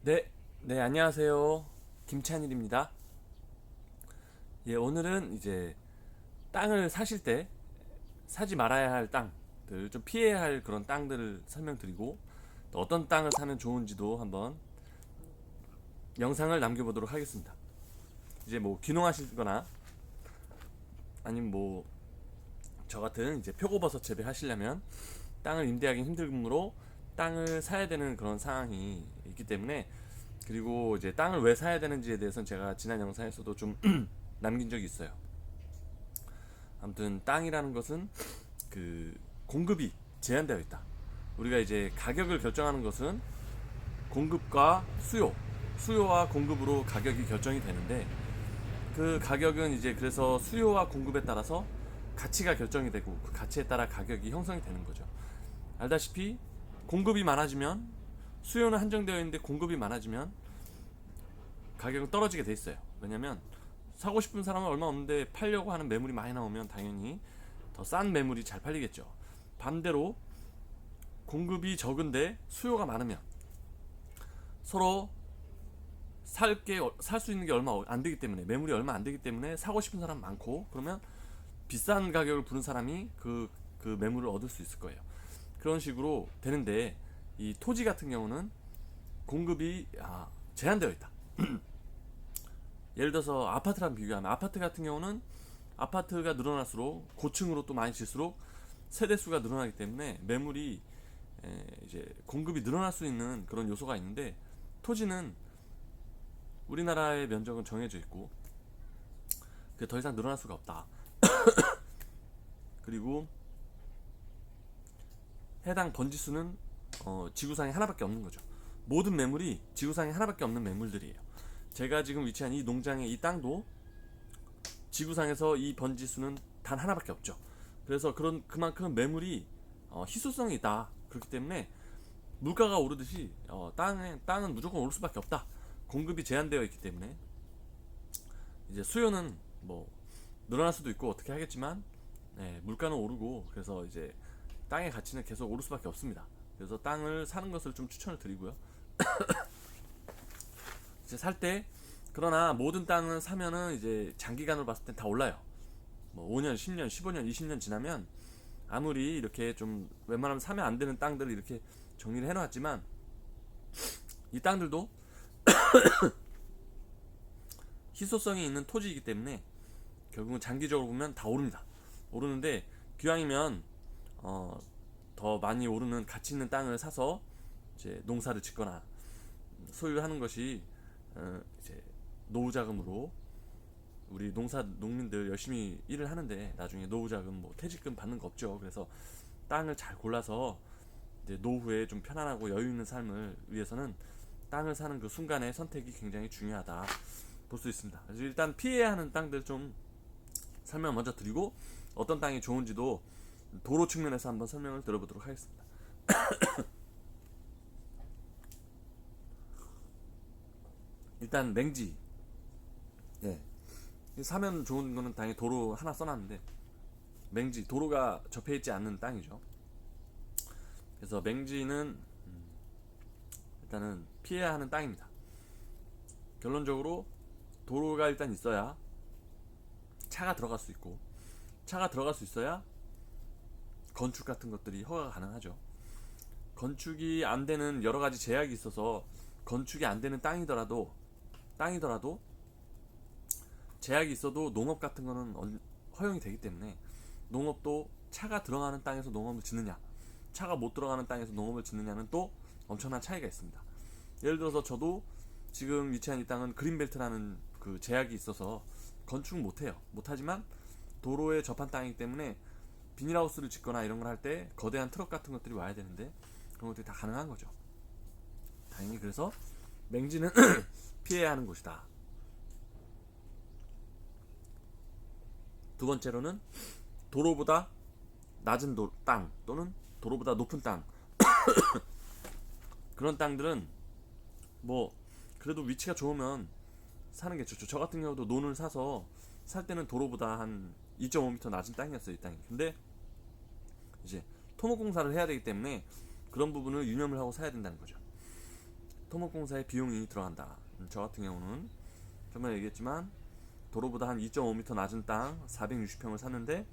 네, 안녕하세요. 김찬일입니다. 예, 오늘은 이제 땅을 사실 때 사지 말아야 할 땅들, 좀 피해야 할 그런 땅들을 설명드리고 또 어떤 땅을 사면 좋은지도 한번 영상을 남겨보도록 하겠습니다. 이제 뭐 귀농하시거나 아니면 뭐 저 같은 이제 표고버섯 재배하시려면 땅을 임대하기 힘들므로 땅을 사야 되는 그런 상황이 있기 때문에, 그리고 이제 땅을 왜 사야 되는지에 대해서는 제가 지난 영상에서도 좀 남긴 적이 있어요. 아무튼 땅이라는 것은 그 공급이 제한되어 있다. 우리가 이제 가격을 결정하는 것은 공급과 수요와 공급으로 가격이 결정이 되는데, 그 가격은 이제 그래서 수요와 공급에 따라서 가치가 결정이 되고 그 가치에 따라 가격이 형성이 되는 거죠. 알다시피 공급이 많아지면, 수요는 한정되어 있는데 공급이 많아지면 가격은 떨어지게 돼 있어요. 왜냐면 사고 싶은 사람은 얼마 없는데 팔려고 하는 매물이 많이 나오면 당연히 더 싼 매물이 잘 팔리겠죠. 반대로 공급이 적은데 수요가 많으면 서로 살 수 있는 게 얼마 안 되기 때문에, 매물이 얼마 안 되기 때문에 사고 싶은 사람 많고, 그러면 비싼 가격을 부른 사람이 그 매물을 얻을 수 있을 거예요. 그런 식으로 되는데, 이 토지 같은 경우는 공급이 제한되어 있다. 예를 들어서 아파트랑 비교하면, 아파트 같은 경우는 아파트가 늘어날수록, 고층으로 또 많이 질수록 세대수가 늘어나기 때문에 매물이 이제 공급이 늘어날 수 있는 그런 요소가 있는데, 토지는 우리나라의 면적은 정해져 있고 그게 더 이상 늘어날 수가 없다. 그리고 해당 번지수는 지구상에 하나밖에 없는 거죠. 모든 매물이 지구상에 하나밖에 없는 매물들이에요. 제가 지금 위치한 이 농장의 이 땅도 지구상에서 이 번지수는 단 하나밖에 없죠. 그래서 그만큼 매물이 희소성이 있다. 그렇기 때문에 물가가 오르듯이 땅은 무조건 오를 수밖에 없다. 공급이 제한되어 있기 때문에. 이제 수요는 뭐 늘어날 수도 있고 어떻게 하겠지만, 물가는 오르고, 그래서 이제 땅의 가치는 계속 오를 수밖에 없습니다. 그래서 땅을 사는 것을 좀 추천을 드리고요. 이제 살 때, 그러나 모든 땅은 사면은 이제 장기간으로 봤을 땐 다 올라요. 뭐 5년, 10년, 15년, 20년 지나면 아무리 이렇게 좀 웬만하면 사면 안 되는 땅들을 이렇게 정리를 해놨지만, 이 땅들도 희소성이 있는 토지이기 때문에 결국은 장기적으로 보면 다 오릅니다. 오르는데 기왕이면 더 많이 오르는 가치 있는 땅을 사서 이제 농사를 짓거나 소유하는 것이 이제 노후 자금으로, 우리 농민들 열심히 일을 하는데 나중에 노후 자금, 뭐 퇴직금 받는 거 없죠. 그래서 땅을 잘 골라서 이제 노후에 좀 편안하고 여유 있는 삶을 위해서는 땅을 사는 그 순간의 선택이 굉장히 중요하다 볼 수 있습니다. 그래서 일단 피해야 하는 땅들 좀 설명 먼저 드리고, 어떤 땅이 좋은지도 도로 측면에서 한번 설명을 들어보도록 하겠습니다. 일단 맹지, 예, 사면 좋은 거는 당연히 도로 하나 써놨는데, 맹지, 도로가 접해 있지 않는 땅이죠. 그래서 맹지는 일단은 피해야 하는 땅입니다. 결론적으로 도로가 일단 있어야 차가 들어갈 수 있고, 차가 들어갈 수 있어야 건축 같은 것들이 허가가 가능하죠. 건축이 안 되는 여러 가지 제약이 있어서, 건축이 안 되는 땅이더라도 제약이 있어도 농업 같은 거는 허용이 되기 때문에, 농업도 차가 들어가는 땅에서 농업을 짓느냐, 차가 못 들어가는 땅에서 농업을 짓느냐는 또 엄청난 차이가 있습니다. 예를 들어서 저도 지금 위치한 이 땅은 그린벨트라는 그 제약이 있어서 건축 못하지만 도로에 접한 땅이기 때문에 비닐하우스를 짓거나 이런 걸 할 때 거대한 트럭 같은 것들이 와야 되는데 그런 것들이 다 가능한 거죠. 다행히. 그래서 맹지는 피해야 하는 곳이다. 두 번째로는 도로보다 낮은 땅 또는 도로보다 높은 땅, 그런 땅들은 뭐 그래도 위치가 좋으면 사는 게 좋죠. 저 같은 경우도 논을 사서 살 때는 도로보다 한 2.5m 낮은 땅이었어요, 이 땅이. 근데 이제 토목공사를 해야 되기 때문에 그런 부분을 유념을 하고 사야 된다는 거죠. 토목공사에 비용이 들어간다. 저 같은 경우는 전에 얘기했지만 도로보다 한 2.5m 낮은 땅 460평을 샀는데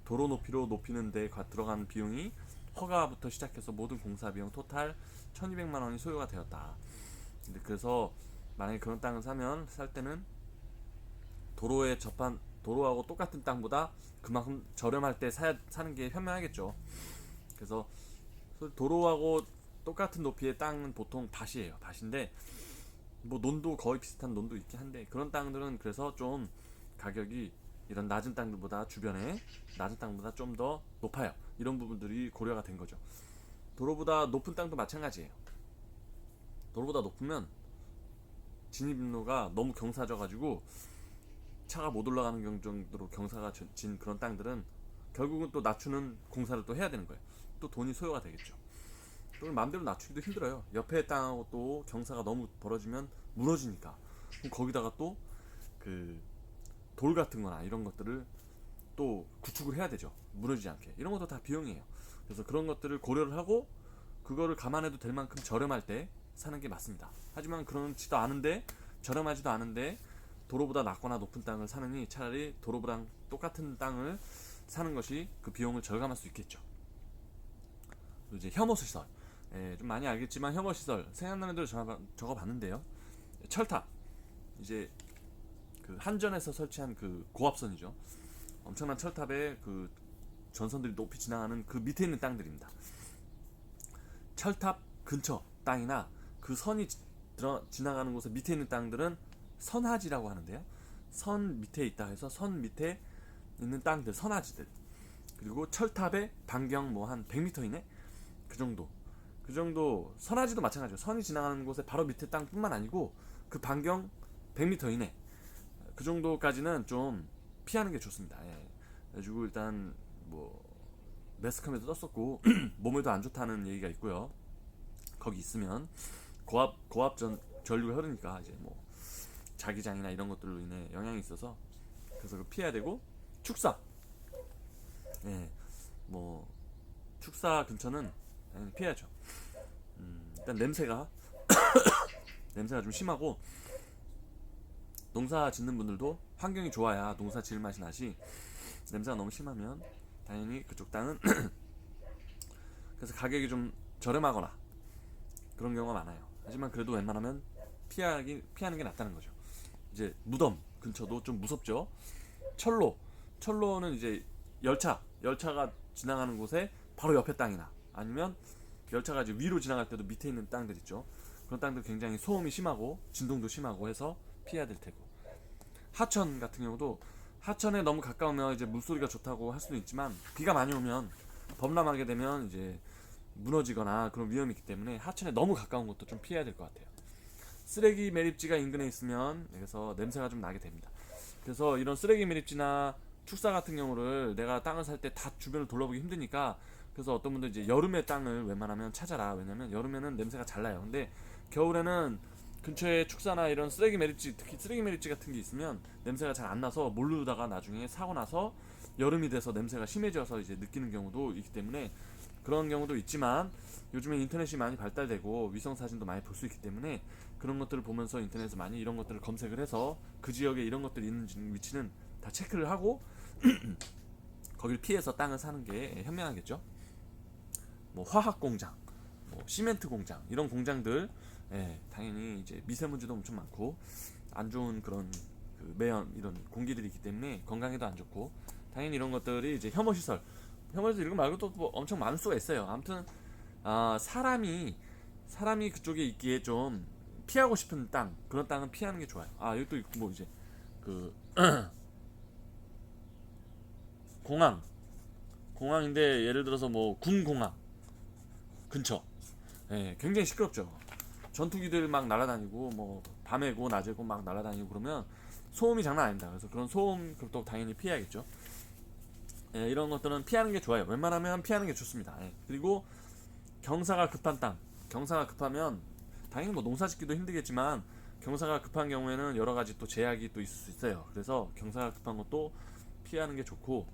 도로 높이로 높이는 데 들어간 비용이 허가부터 시작해서 모든 공사 비용 토탈 1200만 원이 소요가 되었다. 근데 그래서 만약에 그런 땅을 살 때는 도로에 접한 도로하고 똑같은 땅보다 그만큼 저렴할 때 사는 게 현명하겠죠. 그래서 도로하고 똑같은 높이의 땅은 보통 밭이에요. 밭인데 뭐 논도 거의 비슷한 논도 있긴 한데 그런 땅들은 그래서 좀 가격이 이런 낮은 땅들보다 주변에 낮은 땅보다 좀 더 높아요. 이런 부분들이 고려가 된 거죠. 도로보다 높은 땅도 마찬가지예요. 도로보다 높으면 진입로가 너무 경사져가지고 차가 못 올라가는 정도로 경사가 진 그런 땅들은 결국은 또 낮추는 공사를 또 해야 되는 거예요. 또 돈이 소요가 되겠죠. 또 마음대로 낮추기도 힘들어요. 옆에 땅하고 또 경사가 너무 벌어지면 무너지니까. 그럼 거기다가 또 그 돌 같은 거나 이런 것들을 또 구축을 해야 되죠. 무너지지 않게. 이런 것도 다 비용이에요. 그래서 그런 것들을 고려를 하고 그거를 감안해도 될 만큼 저렴할 때 사는 게 맞습니다. 하지만 그렇지도 않은데 저렴하지도 않은데 도로보다 낮거나 높은 땅을 사느니 차라리 도로보다 똑같은 땅을 사는 것이 그 비용을 절감할 수 있겠죠. 이제 혐오시설, 좀 많이 알겠지만 혐오시설 생각나는 대로 적어봤는데요. 철탑, 이제 그 한전에서 설치한 그 고압선이죠. 엄청난 철탑에 그 전선들이 높이 지나가는 그 밑에 있는 땅들입니다. 철탑 근처 땅이나 그 선이 지나가는 곳에 밑에 있는 땅들은 선하지라고 하는데요. 선 밑에 있다 해서 선 밑에 있는 땅들, 선하지들. 그리고 철탑의 반경 뭐 한 100m 이내? 그 정도 선하지도 마찬가지예요. 선이 지나가는 곳에 바로 밑에 땅뿐만 아니고 그 반경 100m 이내 그 정도까지는 좀 피하는 게 좋습니다. 그래가지고 일단 뭐 매스컴에도 떴었고 몸에도 안 좋다는 얘기가 있고요. 거기 있으면 고압 전류가 흐르니까 이제 뭐 자기장이나 이런 것들로 인해 영향이 있어서 그래서 피해야 되고 축사, 뭐 축사 근처는 당연히 피해야죠. 일단 냄새가 좀 심하고 농사 짓는 분들도 환경이 좋아야 농사 지을 맛이 나지 냄새가 너무 심하면 당연히 그쪽 땅은 그래서 가격이 좀 저렴하거나 그런 경우가 많아요. 하지만 그래도 웬만하면 피하는 게 낫다는 거죠. 이제 무덤 근처도 좀 무섭죠. 철로는 이제 열차가 지나가는 곳에 바로 옆에 땅이나 아니면 열차가 이제 위로 지나갈 때도 밑에 있는 땅들 있죠. 그런 땅들 굉장히 소음이 심하고 진동도 심하고 해서 피해야 될 테고, 하천 같은 경우도 하천에 너무 가까우면 이제 물소리가 좋다고 할 수도 있지만 비가 많이 오면 범람하게 되면 이제 무너지거나 그런 위험이 있기 때문에 하천에 너무 가까운 것도 좀 피해야 될 것 같아요. 쓰레기 매립지가 인근에 있으면 그래서 냄새가 좀 나게 됩니다. 그래서 이런 쓰레기 매립지나 축사 같은 경우를 내가 땅을 살 때 다 주변을 둘러보기 힘드니까 그래서 어떤 분들 이제 여름에 땅을 웬만하면 찾아라. 왜냐면 여름에는 냄새가 잘 나요. 근데 겨울에는 근처에 축사나 이런 쓰레기 매립지, 특히 쓰레기 매립지 같은 게 있으면 냄새가 잘 안 나서 모르다가 나중에 사고 나서 여름이 돼서 냄새가 심해져서 이제 느끼는 경우도 있기 때문에 그런 경우도 있지만 요즘에 인터넷이 많이 발달되고 위성 사진도 많이 볼 수 있기 때문에 그런 것들을 보면서 인터넷에서 많이 이런 것들을 검색을 해서 그 지역에 이런 것들이 있는 위치는 다 체크를 하고 거기를 피해서 땅을 사는 게 현명하겠죠. 뭐 화학 공장, 뭐 시멘트 공장 이런 공장들 당연히 이제 미세먼지도 엄청 많고 안 좋은 그런 그 매연 이런 공기들이 있기 때문에 건강에도 안 좋고 당연히 이런 것들이 이제 혐오시설 이런 거 말고 또 뭐 엄청 많을 수가 있어요. 아무튼 사람이 그쪽에 있기에 좀 피하고 싶은 땅 그런 땅은 피하는 게 좋아요. 여기 또 있고 뭐 이제 그 공항인데 예를 들어서 뭐 군공항 근처 굉장히 시끄럽죠. 전투기들 막 날아다니고 뭐 밤에고 낮에고 막 날아다니고 그러면 소음이 장난 아닙니다. 그래서 그런 소음 그것도 당연히 피해야겠죠. 이런 것들은 피하는 게 좋아요. 웬만하면 피하는 게 좋습니다. 그리고 경사가 급한 땅, 경사가 급하면 당연히 뭐 농사 짓기도 힘들겠지만 경사가 급한 경우에는 여러 가지 또 제약이 또 있을 수 있어요. 그래서 경사가 급한 것도 피하는 게 좋고,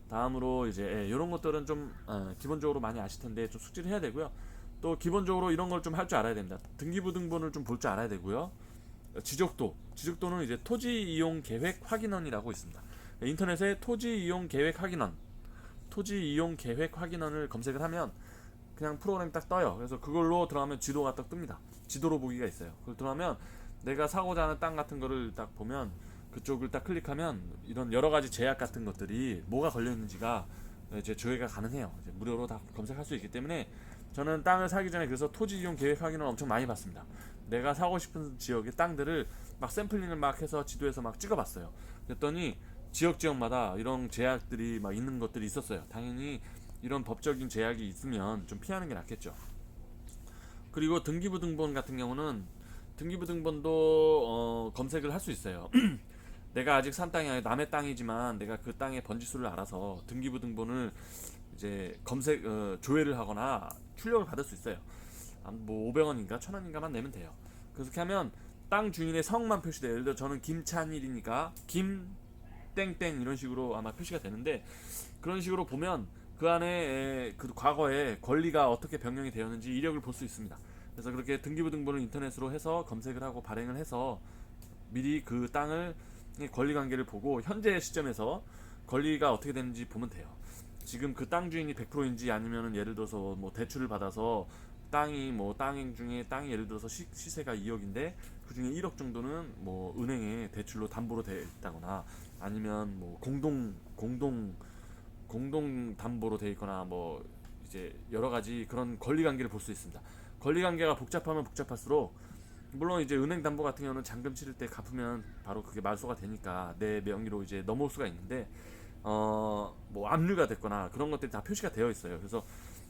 다음으로 이제 이런 것들은 좀 기본적으로 많이 아실 텐데 좀 숙지를 해야 되고요. 또 기본적으로 이런 걸 좀 할 줄 알아야 됩니다. 등기부등본을 좀 볼 줄 알아야 되고요. 지적도는 이제 토지 이용 계획 확인원이라고 있습니다. 인터넷에 토지 이용 계획 확인원을 검색을 하면 그냥 프로그램 딱 떠요. 그래서 그걸로 들어가면 지도가 딱 뜹니다. 지도로 보기가 있어요. 그걸 들어가면 내가 사고자 하는 땅 같은 거를 딱 보면 그쪽을 딱 클릭하면 이런 여러 가지 제약 같은 것들이 뭐가 걸려 있는지가 이제 조회가 가능해요. 이제 무료로 다 검색할 수 있기 때문에 저는 땅을 사기 전에 그래서 토지 이용 계획 확인을 엄청 많이 봤습니다. 내가 사고 싶은 지역의 땅들을 막 샘플링을 막 해서 지도에서 막 찍어봤어요. 그랬더니 지역마다 이런 제약들이 막 있는 것들이 있었어요. 당연히 이런 법적인 제약이 있으면 좀 피하는 게 낫겠죠. 그리고 등기부등본 같은 경우는 등기부등본도 검색을 할 수 있어요. 내가 아직 산 땅이 아니라 남의 땅이지만 내가 그 땅의 번지수를 알아서 등기부등본을 이제 조회를 하거나 출력을 받을 수 있어요. 뭐 500원인가 1000원인가만 내면 돼요. 그래서 그렇게 하면 땅 주인의 성만 표시돼요. 예를 들어 저는 김찬일이니까 김 땡땡 이런 식으로 아마 표시가 되는데, 그런 식으로 보면 그 안에 그 과거에 권리가 어떻게 변경이 되었는지 이력을 볼 수 있습니다. 그래서 그렇게 등기부등본을 인터넷으로 해서 검색을 하고 발행을 해서 미리 그 땅을 권리관계를 보고 현재 시점에서 권리가 어떻게 되는지 보면 돼요. 지금 그 땅 주인이 100%인지 아니면은 예를 들어서 뭐 대출을 받아서 땅이 중에 땅이 예를 들어서 시세가 2억인데 그 중에 1억 정도는 뭐 은행에 대출로 담보로 돼 있다거나 아니면 뭐 공동 담보로 돼 있거나 뭐 이제 여러 가지 그런 권리 관계를 볼 수 있습니다. 권리 관계가 복잡하면 복잡할수록 물론 이제 은행 담보 같은 경우는 잔금 치를 때 갚으면 바로 그게 말소가 되니까 내 명의로 이제 넘어올 수가 있는데 뭐 압류가 됐거나 그런 것들이 다 표시가 되어 있어요. 그래서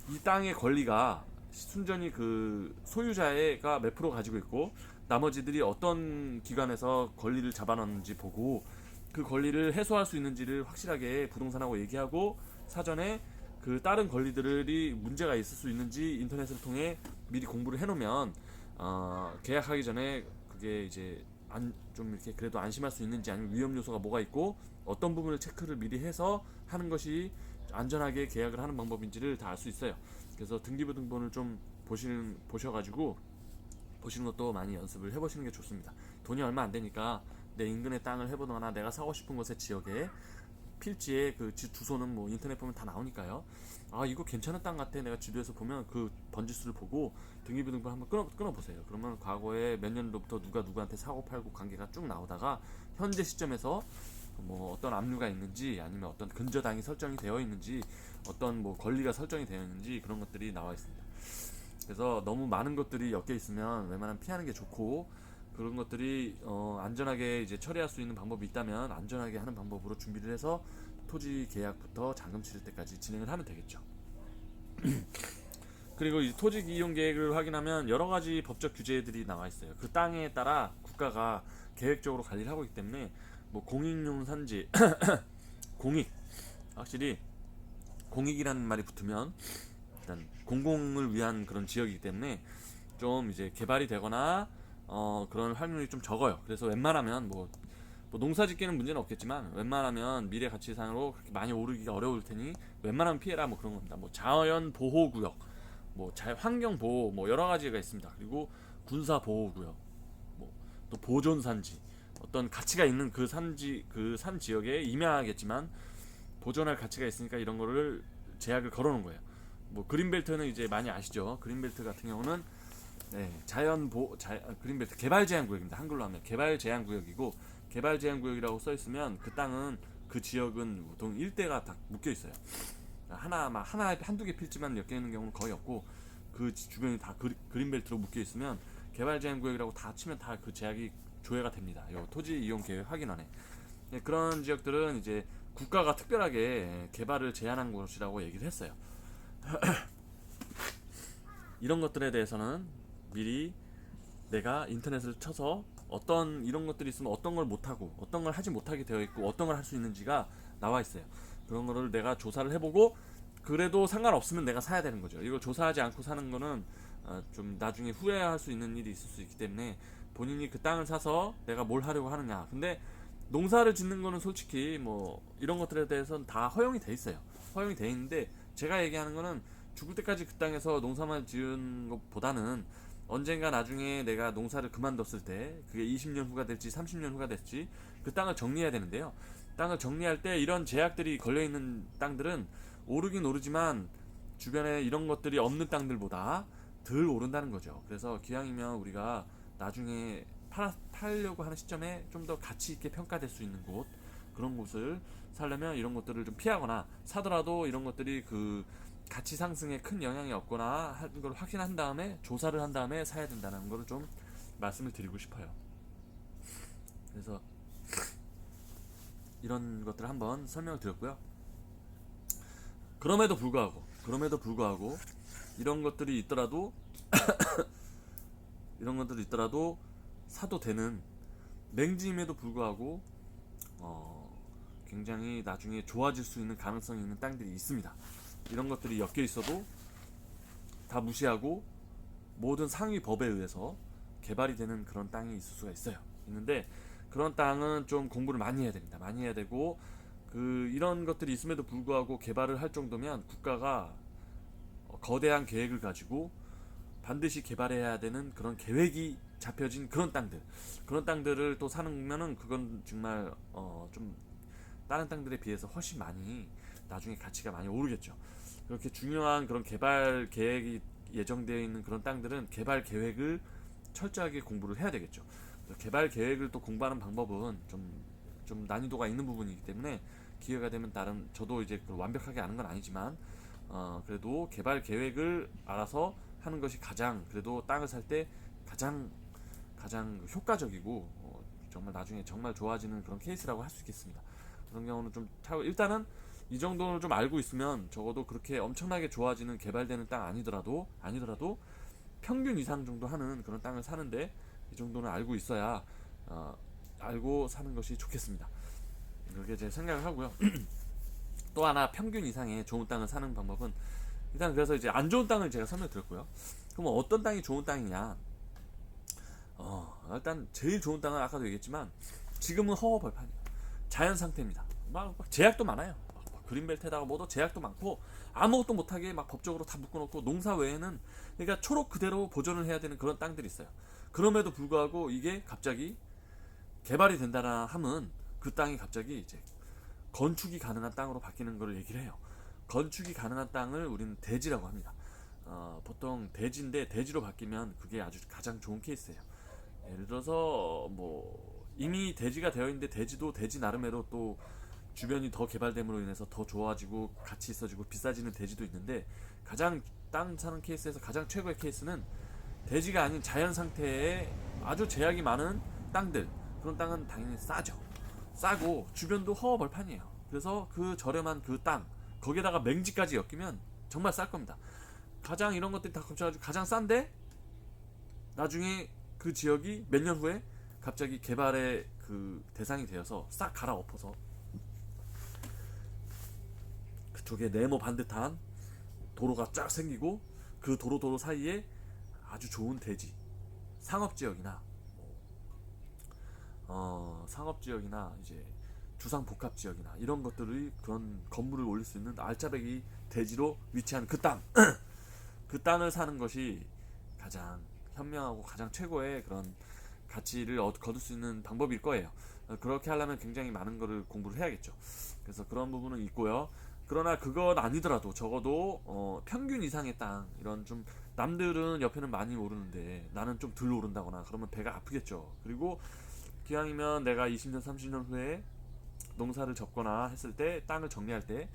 이 땅의 권리가 순전히 그 소유자가 몇 프로 가지고 있고 나머지들이 어떤 기관에서 권리를 잡아놨는지 보고 그 권리를 해소할 수 있는지를 확실하게 부동산하고 얘기하고 사전에 그 다른 권리들이 문제가 있을 수 있는지 인터넷을 통해 미리 공부를 해놓으면 계약하기 전에 그게 이제 좀 이렇게 그래도 안심할 수 있는지 아니면 위험 요소가 뭐가 있고 어떤 부분을 체크를 미리 해서 하는 것이 안전하게 계약을 하는 방법인지를 다 알 수 있어요. 그래서 등기부등본을 좀 보셔가지고 보시는 것도 많이 연습을 해보시는 게 좋습니다. 돈이 얼마 안 되니까 내 인근의 땅을 해보거나 내가 사고 싶은 곳의 지역에 필지에 그 주소는 뭐 인터넷 보면 다 나오니까요. 아 이거 괜찮은 땅 같아. 내가 지도에서 보면 그 번지수를 보고 등기부등본 한번 끊어보세요. 그러면 과거에 몇 년도부터 누가 누구한테 사고 팔고 관계가 쭉 나오다가 현재 시점에서 뭐 어떤 압류가 있는지 아니면 어떤 근저당이 설정이 되어 있는지 어떤 뭐 권리가 설정이 되어 있는지 그런 것들이 나와 있습니다. 그래서 너무 많은 것들이 엮여 있으면 웬만하면 피하는 게 좋고 그런 것들이 안전하게 이제 처리할 수 있는 방법이 있다면 안전하게 하는 방법으로 준비를 해서 토지 계약부터 잔금 치를 때까지 진행을 하면 되겠죠. 그리고 이 토지 이용 계획을 확인하면 여러 가지 법적 규제들이 나와 있어요. 그 땅에 따라 국가가 계획적으로 관리를 하고 있기 때문에 뭐 공익용 산지 공익 확실히 공익이라는 말이 붙으면 일단 공공을 위한 그런 지역이기 때문에 좀 이제 개발이 되거나 그런 확률이 좀 적어요. 그래서 웬만하면 뭐 농사 짓기는 문제는 없겠지만 웬만하면 미래 가치상으로 그렇게 많이 오르기가 어려울 테니 웬만하면 피해라 뭐 그런 겁니다. 뭐 자연 보호 구역, 뭐 환경 보호 뭐 여러 가지가 있습니다. 그리고 군사 보호 구역, 뭐 또 보존 산지 어떤 가치가 있는 그 산 지역에 임야겠지만 보존할 가치가 있으니까 이런 거를 제약을 걸어놓은 거예요. 뭐 그린벨트는 이제 많이 아시죠? 그린벨트 같은 경우는 그린벨트 개발 제한 구역입니다. 한글로 하면 개발 제한 구역이고 개발 제한 구역이라고 써 있으면 그 땅은 그 지역은 보통 일대가 다 묶여 있어요. 한두 개 필지만 엮여 있는 경우는 거의 없고 그 주변이 다 그린벨트로 묶여 있으면 개발 제한 구역이라고 다 치면 다 그 제약이 조회가 됩니다. 요 토지 이용 계획 확인원에 그런 지역들은 이제 국가가 특별하게 개발을 제한한 곳이라고 얘기를 했어요. 이런 것들에 대해서는 미리 내가 인터넷을 쳐서 어떤 이런 것들이 있으면 어떤 걸 못하고 어떤 걸 하지 못하게 되어 있고 어떤 걸 할 수 있는지가 나와 있어요. 그런 거를 내가 조사를 해보고 그래도 상관없으면 내가 사야 되는 거죠. 이거 조사하지 않고 사는 거는 좀 나중에 후회할 수 있는 일이 있을 수 있기 때문에 본인이 그 땅을 사서 내가 뭘 하려고 하느냐. 근데 농사를 짓는 거는 솔직히 뭐 이런 것들에 대해서는 다 허용이 돼 있어요. 허용이 돼 있는데 제가 얘기하는 거는 죽을 때까지 그 땅에서 농사만 지은 것보다는 언젠가 나중에 내가 농사를 그만뒀을 때 그게 20년 후가 될지 30년 후가 될지 그 땅을 정리해야 되는데요. 땅을 정리할 때 이런 제약들이 걸려있는 땅들은 오르긴 오르지만 주변에 이런 것들이 없는 땅들보다 덜 오른다는 거죠. 그래서 기왕이면 우리가 나중에 팔려고 하는 시점에 좀 더 가치 있게 평가될 수 있는 곳, 그런 곳을 살려면 이런 것들을 좀 피하거나, 사더라도 이런 것들이 그 가치 상승에 큰 영향이 없거나 하는 걸 확인한 다음에, 조사를 한 다음에 사야 된다는 걸 좀 말씀을 드리고 싶어요. 그래서 이런 것들을 한번 설명을 드렸고요. 그럼에도 불구하고 이런 것들이 있더라도 이런 것들이 있더라도 사도 되는, 맹지임에도 불구하고 굉장히 나중에 좋아질 수 있는 가능성이 있는 땅들이 있습니다. 이런 것들이 엮여 있어도 다 무시하고 모든 상위 법에 의해서 개발이 되는 그런 땅이 있을 수가 있는데 그런 땅은 좀 공부를 많이 해야 됩니다. 많이 해야 되고, 이런 것들이 있음에도 불구하고 개발을 할 정도면 국가가 거대한 계획을 가지고 반드시 개발해야 되는 그런 계획이 잡혀진 그런 땅들을 또 사면은 그건 정말 좀 다른 땅들에 비해서 훨씬 많이 나중에 가치가 많이 오르겠죠. 그렇게 중요한 그런 개발 계획이 예정되어 있는 그런 땅들은 개발 계획을 철저하게 공부를 해야 되겠죠. 개발 계획을 또 공부하는 방법은 좀 난이도가 있는 부분이기 때문에 기회가 되면 저도 이제 완벽하게 아는 건 아니지만 그래도 개발 계획을 알아서 하는 것이 그래도 땅을 살 때 가장 효과적이고 정말 나중에 정말 좋아지는 그런 케이스라고 할 수 있겠습니다. 그런 경우는 좀 일단은 이 정도는 좀 알고 있으면 적어도 그렇게 엄청나게 좋아지는 개발되는 땅 아니더라도 평균 이상 정도 하는 그런 땅을 사는데 이 정도는 알고 있어야 알고 사는 것이 좋겠습니다. 그렇게 제 생각을 하고요. 또 하나 평균 이상의 좋은 땅을 사는 방법은, 일단 그래서 이제 안 좋은 땅을 제가 설명드렸고요. 그럼 어떤 땅이 좋은 땅이냐? 일단 제일 좋은 땅은 아까도 얘기했지만 지금은 허허벌판이에요. 자연 상태입니다. 막 제약도 많아요. 그린벨트에다가 뭐도 제약도 많고 아무것도 못하게 막 법적으로 다 묶어놓고, 농사 외에는 그러니까 초록 그대로 보존을 해야 되는 그런 땅들이 있어요. 그럼에도 불구하고 이게 갑자기 개발이 된다나 하면 그 땅이 갑자기 이제 건축이 가능한 땅으로 바뀌는 걸 얘기를 해요. 건축이 가능한 땅을 우리는 대지라고 합니다. 보통 대지인데 대지로 바뀌면 그게 아주 가장 좋은 케이스예요. 예를 들어서 뭐 이미 대지가 되어 있는데 대지도 대지 나름대로 또 주변이 더 개발됨으로 인해서 더 좋아지고 가치 있어지고 비싸지는 대지도 있는데, 가장 땅 사는 케이스에서 가장 최고의 케이스는 대지가 아닌 자연 상태에 아주 제약이 많은 땅들. 그런 땅은 당연히 싸고 주변도 허허벌판이에요. 그래서 그 저렴한 그 땅, 거기에다가 맹지까지 엮이면 정말 쌀 겁니다. 가장 이런 것들이 다 합쳐가지고 가장 싼데 나중에 그 지역이 몇 년 후에 갑자기 개발의 그 대상이 되어서 싹 갈아엎어서 그쪽에 네모 반듯한 도로가 쫙 생기고, 그 도로 사이에 아주 좋은 대지, 상업지역이나 이제 주상복합지역이나 이런 것들이 그런 건물을 올릴 수 있는 알짜배기 대지로 위치한 그 땅, 그 땅을 사는 것이 가장 현명하고 가장 최고의 그런 가치를 거둘 수 있는 방법일 거예요. 그렇게 하려면 굉장히 많은 거를 공부를 해야겠죠. 그래서 그런 부분은 있고요. 그러나 그건 아니더라도 적어도 평균 이상의 땅, 이런 좀 남들은 옆에는 많이 오르는데 나는 좀 덜 오른다거나 그러면 배가 아프겠죠. 그리고 기왕이면 내가 20년 30년 후에 농사를 접거나 했을 때, 땅을 정리할 때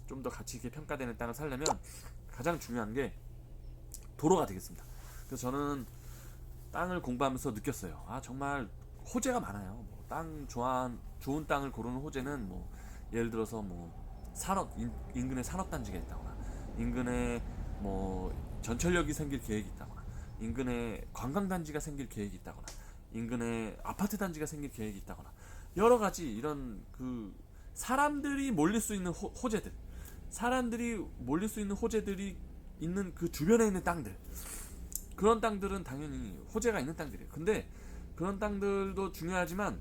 좀 더 가치 있게 평가되는 땅을 살려면 가장 중요한 게 도로가 되겠습니다. 그래서 저는 땅을 공부하면서 느꼈어요. 정말 호재가 많아요. 좋은 땅을 고르는 호재는 예를 들어서 인근에 산업단지가 있다거나, 인근에 전철역이 생길 계획이 있다거나, 인근에 관광단지가 생길 계획이 있다거나, 인근에 아파트 단지가 생길 계획이 있다거나, 여러 가지 이런 사람들이 몰릴 수 있는 호재들이 있는 그 주변에 있는 땅들, 그런 땅들은 당연히 호재가 있는 땅들이에요. 근데 그런 땅들도 중요하지만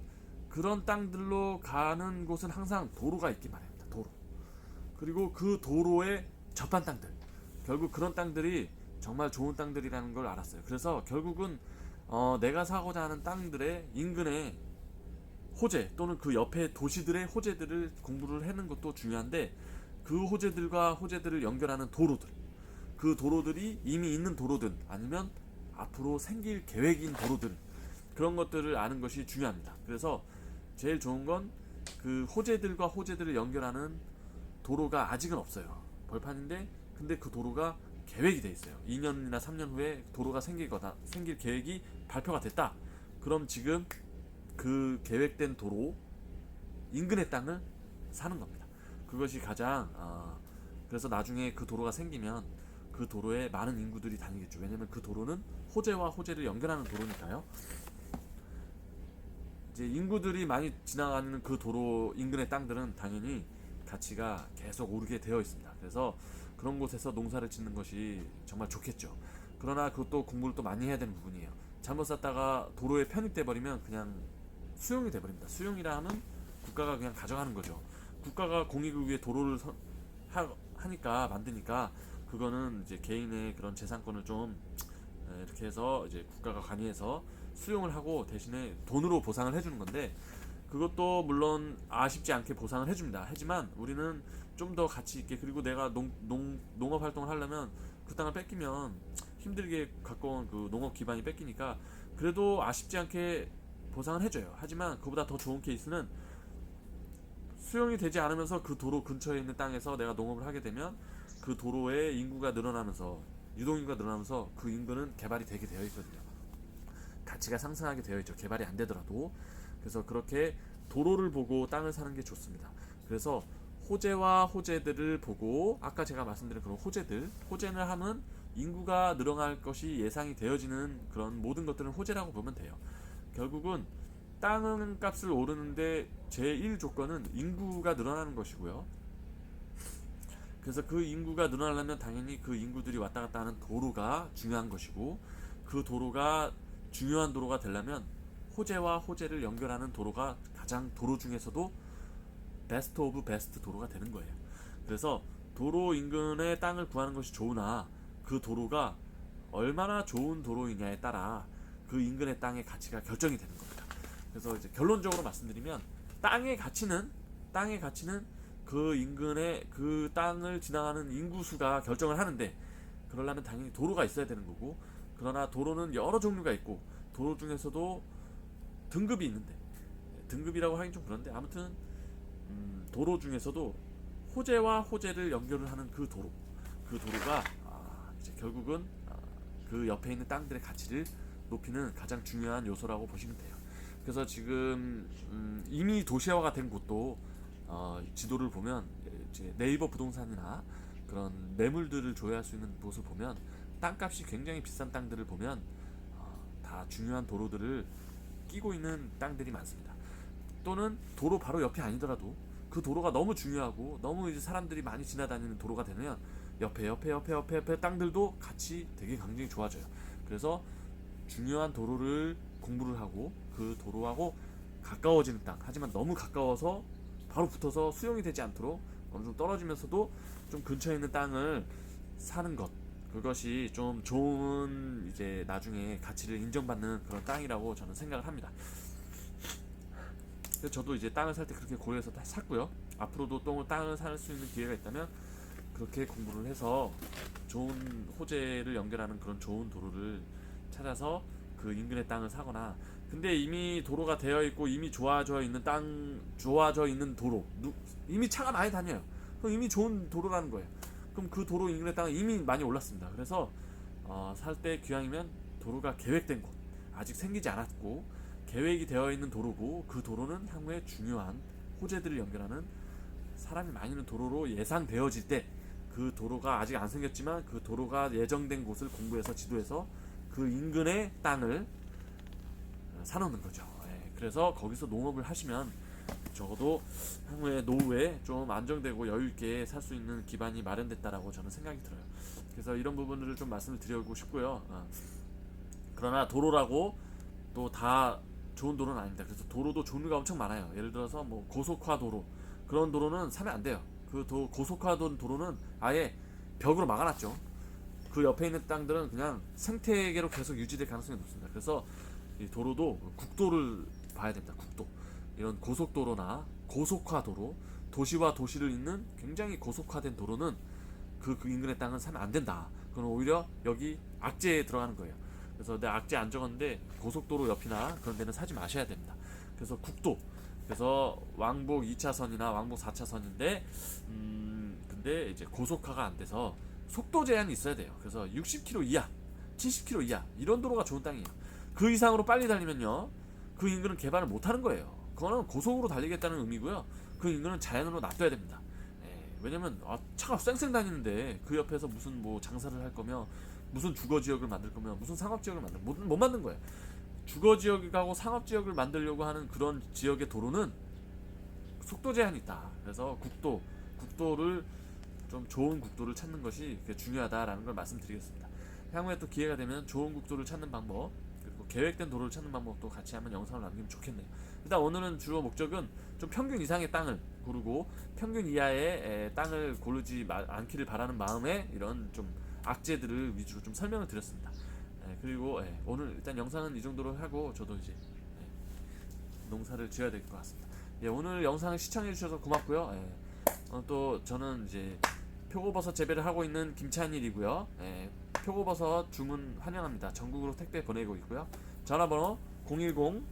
그런 땅들로 가는 곳은 항상 도로가 있기 마련입니다. 도로. 그리고 그 도로에 접한 땅들, 결국 그런 땅들이 정말 좋은 땅들이라는 걸 알았어요. 그래서 결국은 내가 사고자 하는 땅들의 인근에 호재 또는 그 옆에 도시들의 호재들을 공부를 해는 것도 중요한데, 그 호재들과 호재들을 연결하는 도로들, 그 도로들이 이미 있는 도로든 아니면 앞으로 생길 계획인 도로들, 그런 것들을 아는 것이 중요합니다. 그래서 제일 좋은 건 그 호재들과 호재들을 연결하는 도로가 아직은 없어요. 벌판인데 근데 그 도로가 계획이 돼 있어요. 2년이나 3년 후에 도로가 생길 계획이 발표가 됐다. 그럼 지금 그 계획된 도로 인근의 땅을 사는 겁니다. 그것이 가장 그래서 나중에 그 도로가 생기면 그 도로에 많은 인구들이 다니겠죠. 왜냐면 그 도로는 호재와 호재를 연결하는 도로니까요. 이제 인구들이 많이 지나가는 그 도로 인근의 땅들은 당연히 가치가 계속 오르게 되어 있습니다. 그래서 그런 곳에서 농사를 짓는 것이 정말 좋겠죠. 그러나 그것도 공부를 또 많이 해야 되는 부분이에요. 잘못 샀다가 도로에 편입돼 버리면 그냥 수용이 돼 버립니다. 수용이라 하면 국가가 그냥 가져가는 거죠. 국가가 공익을 위해 도로를 하니까 만드니까 그거는 이제 개인의 그런 재산권을 좀 이렇게 해서 이제 국가가 관여해서 수용을 하고 대신에 돈으로 보상을 해주는 건데, 그것도 물론 아쉽지 않게 보상을 해줍니다. 하지만 우리는 좀 더 가치 있게, 그리고 내가 농업 활동을 하려면 그 땅을 뺏기면 힘들게 갖고 온 그 농업 기반이 뺏기니까 그래도 아쉽지 않게 보상을 해줘요. 하지만 그보다 더 좋은 케이스는 수용이 되지 않으면서 그 도로 근처에 있는 땅에서 내가 농업을 하게 되면 그 도로에 인구가 늘어나면서, 유동인구가 늘어나면서 그 인구는 개발이 되게 되어 있거든요. 가치가 상승하게 되어 있죠. 개발이 안 되더라도. 그래서 그렇게 도로를 보고 땅을 사는 게 좋습니다. 그래서 호재와 호재들을 보고, 아까 제가 말씀드린 그런 호재를 하면 인구가 늘어날 것이 예상이 되어지는 그런 모든 것들은 호재라고 보면 돼요. 결국은 땅은 값을 오르는데 제1 조건은 인구가 늘어나는 것이고요. 그래서 그 인구가 늘어나려면 당연히 그 인구들이 왔다 갔다 하는 도로가 중요한 것이고, 그 도로가 중요한 도로가 되려면 호재와 호재를 연결하는 도로가 가장 도로 중에서도 베스트 오브 베스트 도로가 되는 거예요. 그래서 도로 인근에 땅을 구하는 것이 좋으나 그 도로가 얼마나 좋은 도로이냐에 따라 그 인근의 땅의 가치가 결정이 되는 겁니다. 그래서 이제 결론적으로 말씀드리면 땅의 가치는 그 인근의 그 땅을 지나가는 인구수가 결정을 하는데, 그러려면 당연히 도로가 있어야 되는 거고, 그러나 도로는 여러 종류가 있고 도로 중에서도 등급이 있는데, 등급이라고 하긴 좀 그런데 아무튼 도로 중에서도 호재와 호재를 연결을 하는 그 도로가 이제 결국은 그 옆에 있는 땅들의 가치를 높이는 가장 중요한 요소라고 보시면 돼요. 그래서 지금 이미 도시화가 된 곳도 지도를 보면 이제 네이버 부동산이나 그런 매물들을 조회할 수 있는 곳을 보면 땅값이 굉장히 비싼 땅들을 보면 다 중요한 도로들을 끼고 있는 땅들이 많습니다. 또는 도로 바로 옆이 아니더라도 그 도로가 너무 중요하고 너무 이제 사람들이 많이 지나다니는 도로가 되면 옆에 땅들도 같이 되게 굉장히 좋아져요. 그래서 중요한 도로를 공부를 하고 그 도로하고 가까워지는 땅, 하지만 너무 가까워서 바로 붙어서 수용이 되지 않도록 어느 정도 떨어지면서도 좀 근처에 있는 땅을 사는 것, 그것이 좀 좋은 이제 나중에 가치를 인정받는 그런 땅이라고 저는 생각을 합니다. 그래서 저도 이제 땅을 살 때 그렇게 고려해서 다 샀고요. 앞으로도 또 땅을 살 수 있는 기회가 있다면 그렇게 공부를 해서 좋은 호재를 연결하는 그런 좋은 도로를 찾아서 그 인근의 땅을 사거나, 근데 이미 도로가 되어 있고 이미 좋아져 있는 도로, 이미 차가 많이 다녀요. 그럼 이미 좋은 도로라는 거예요. 그럼 그 도로 인근의 땅은 이미 많이 올랐습니다. 그래서 살 때 기왕이면 도로가 계획된 곳, 아직 생기지 않았고 계획이 되어 있는 도로고, 그 도로는 향후에 중요한 호재들을 연결하는 사람이 많이 있는 도로로 예상되어질 때, 그 도로가 아직 안 생겼지만 그 도로가 예정된 곳을 공부해서 지도해서 그 인근의 땅을 사놓는 거죠. 그래서 거기서 농업을 하시면 적어도 향후에 노후에 좀 안정되고 여유있게 살 수 있는 기반이 마련됐다라고 저는 생각이 들어요. 그래서 이런 부분들을 좀 말씀을 드리고 싶고요. 그러나 도로라고 또 다 좋은 도로는 아닙니다. 그래서 도로도 종류가 엄청 많아요. 예를 들어서 뭐 고속화 도로, 그런 도로는 사면 안 돼요. 그 고속화된 도로는 아예 벽으로 막아놨죠. 그 옆에 있는 땅들은 그냥 생태계로 계속 유지될 가능성이 높습니다. 그래서 이 도로도 국도를 봐야 됩니다. 국도. 이런 고속도로나 고속화 도로, 도시와 도시를 잇는 굉장히 고속화된 도로는 그 인근의 땅은 사면 안 된다. 그건 오히려 여기 악재에 들어가는 거예요. 그래서 내 악재 안 적었는데 고속도로 옆이나 그런 데는 사지 마셔야 됩니다. 그래서 국도. 그래서 왕복 2차선이나 왕복 4차선인데 근데 이제 고속화가 안 돼서 속도 제한이 있어야 돼요. 그래서 60km 이하, 70km 이하 이런 도로가 좋은 땅이에요. 그 이상으로 빨리 달리면요, 그 인근은 개발을 못 하는 거예요. 그거는 고속으로 달리겠다는 의미고요. 그 인근은 자연으로 놔둬야 됩니다. 왜냐면 차가 쌩쌩 다니는데 그 옆에서 무슨 뭐 장사를 할 거며 무슨 주거 지역을 만들 거며 무슨 상업 지역을 못 만든 거예요. 주거 지역하고 상업 지역을 만들려고 하는 그런 지역의 도로는 속도 제한이 있다. 그래서 국도를 좀 좋은 국도를 찾는 것이 중요하다라는 걸 말씀드리겠습니다. 향후에 또 기회가 되면 좋은 국도를 찾는 방법, 그리고 계획된 도로를 찾는 방법도 같이 한번 영상을 남기면 좋겠네요. 일단 오늘은 주로 목적은 좀 평균 이상의 땅을 고르고 평균 이하의 땅을 고르지 않기를 바라는 마음에 이런 좀 악재들을 위주로 좀 설명을 드렸습니다. 그리고 오늘 일단 영상은 이 정도로 하고 저도 이제 농사를 지어야 될 것 같습니다. 오늘 영상을 시청해 주셔서 고맙고요. 또 저는 이제 표고버섯 재배를 하고 있는 김찬일이고요. 표고버섯 주문 환영합니다. 전국으로 택배 보내고 있고요. 전화번호 010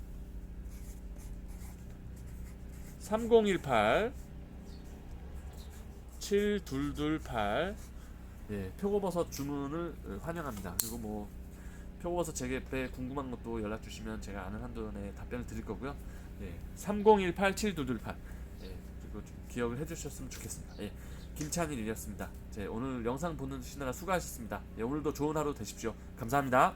3018 7228. 표고버섯 주문을 환영합니다. 그리고 뭐 표고버섯 재배에 궁금한 것도 연락 주시면 제가 아는 한도 내에 답변을 드릴 거고요. 3018 7228. 그리고 좀 기억을 해주셨으면 좋겠습니다. 김찬일이었습니다. 오늘 영상 보시느라 수고하셨습니다. 오늘도 좋은 하루 되십시오. 감사합니다.